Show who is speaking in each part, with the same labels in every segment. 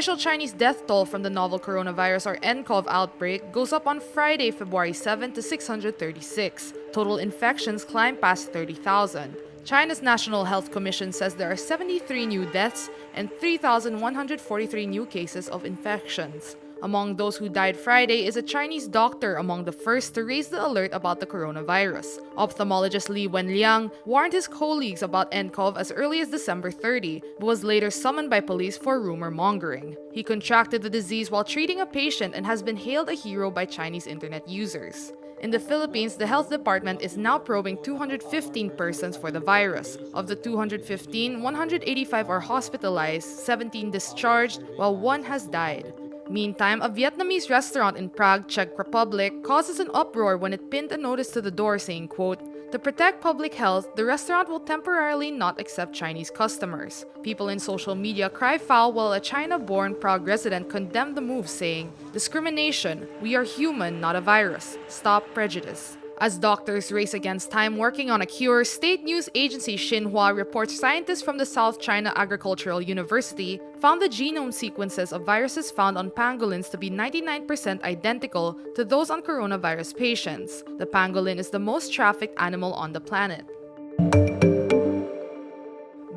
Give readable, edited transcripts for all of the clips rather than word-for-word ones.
Speaker 1: official Chinese death toll from the novel coronavirus or nCoV outbreak goes up on Friday, February 7 to 636. Total infections climb past 30,000. China's National Health Commission says there are 73 new deaths and 3,143 new cases of infections. Among those who died Friday is a Chinese doctor, among the first to raise the alert about the coronavirus. Ophthalmologist Li Wenliang warned his colleagues about nCoV as early as December 30, but was later summoned by police for rumor mongering. He contracted the disease while treating a patient and has been hailed a hero by Chinese internet users. In the Philippines, the health department is now probing 215 persons for the virus. Of the 215, 185 are hospitalized, 17 discharged, while 1 has died. Meantime, a Vietnamese restaurant in Prague, Czech Republic, causes an uproar when it pinned a notice to the door saying, quote, "To protect public health, the restaurant will temporarily not accept Chinese customers." People in social media cry foul while a China-born Prague resident condemned the move, saying, "Discrimination. We are human, not a virus. Stop prejudice." As doctors race against time working on a cure, state news agency Xinhua reports scientists from the South China Agricultural University found the genome sequences of viruses found on pangolins to be 99% identical to those on coronavirus patients. The pangolin is the most trafficked animal on the planet.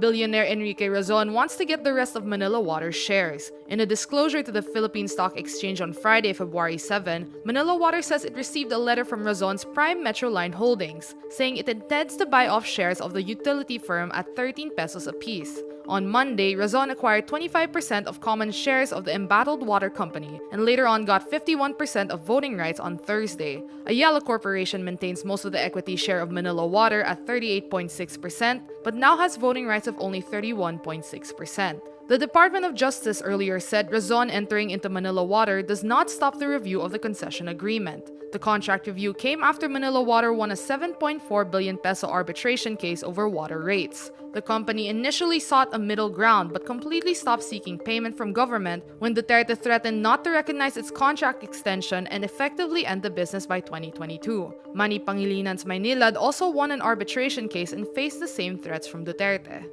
Speaker 1: Billionaire Enrique Razon wants to get the rest of Manila Water shares. In a disclosure to the Philippine Stock Exchange on Friday, February 7, Manila Water says it received a letter from Razon's Prime Metro Line Holdings, saying it intends to buy off shares of the utility firm at 13 pesos apiece. On Monday, Razon acquired 25% of common shares of the embattled water company and later on got 51% of voting rights on Thursday. Ayala Corporation maintains most of the equity share of Manila Water at 38.6%, but now has voting rights of only 31.6%. The Department of Justice earlier said Razon entering into Manila Water does not stop the review of the concession agreement. The contract review came after Manila Water won a 7.4 billion peso arbitration case over water rates. The company initially sought a middle ground but completely stopped seeking payment from government when Duterte threatened not to recognize its contract extension and effectively end the business by 2022. Manny Pangilinan's Maynilad also won an arbitration case and faced the same threats from Duterte.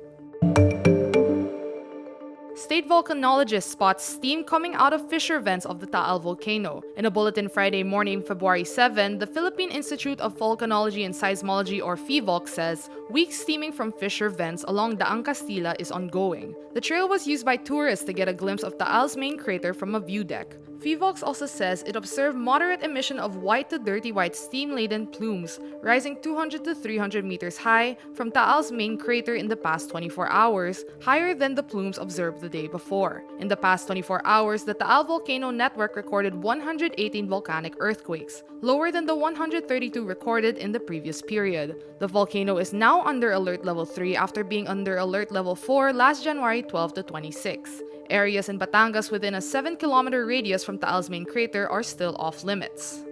Speaker 1: State volcanologists spot steam coming out of fissure vents of the Taal Volcano. In a bulletin Friday morning, February 7, the Philippine Institute of Volcanology and Seismology or Phivolcs says weak steaming from fissure vents along Daang Castilla is ongoing. The trail was used by tourists to get a glimpse of Taal's main crater from a view deck. Phivolcs also says it observed moderate emission of white to dirty white steam-laden plumes rising 200 to 300 meters high from Taal's main crater in the past 24 hours, higher than the plumes observed the day before. In the past 24 hours, the Taal Volcano network recorded 118 volcanic earthquakes, lower than the 132 recorded in the previous period. The volcano is now under Alert Level 3 after being under Alert Level 4 last January 12 to 26. Areas in Batangas within a 7-kilometer radius from Taal's main crater are still off limits.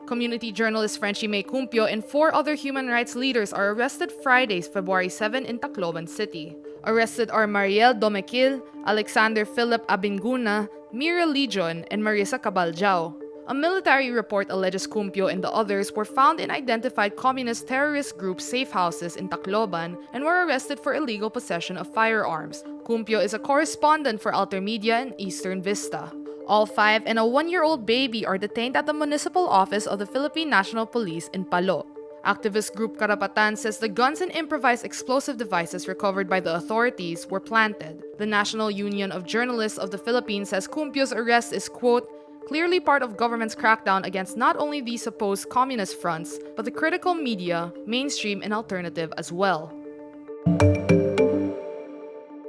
Speaker 1: Community journalist Frenchie May Cumpio and 4 other human rights leaders are arrested Friday, February 7 in Tacloban City. Arrested are Mariel Domequil, Alexander Philip Abinguna, Mira Legion, and Marisa Cabaljao. A military report alleges Cumpio and the others were found in identified communist terrorist group safe houses in Tacloban and were arrested for illegal possession of firearms. Cumpio is a correspondent for Altermidya and Eastern Vista. All 5 and a 1-year-old baby are detained at the municipal office of the Philippine National Police in Palo. Activist group Karapatan says the guns and improvised explosive devices recovered by the authorities were planted. The National Union of Journalists of the Philippines says Cumpio's arrest is, quote, clearly part of government's crackdown against not only these supposed communist fronts, but the critical media, mainstream and alternative as well.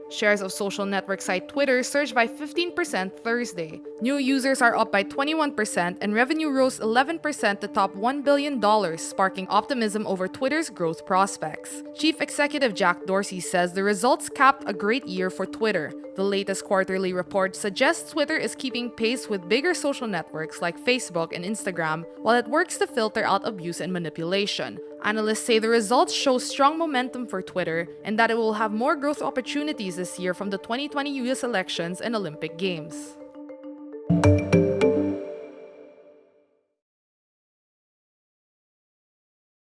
Speaker 1: Shares of social network site Twitter surged by 15% Thursday. New users are up by 21% and revenue rose 11% to top $1 billion, sparking optimism over Twitter's growth prospects. Chief Executive Jack Dorsey says the results capped a great year for Twitter. The latest quarterly report suggests Twitter is keeping pace with bigger social networks like Facebook and Instagram, while it works to filter out abuse and manipulation. Analysts say the results show strong momentum for Twitter and that it will have more growth opportunities this year from the 2020 US elections and Olympic Games.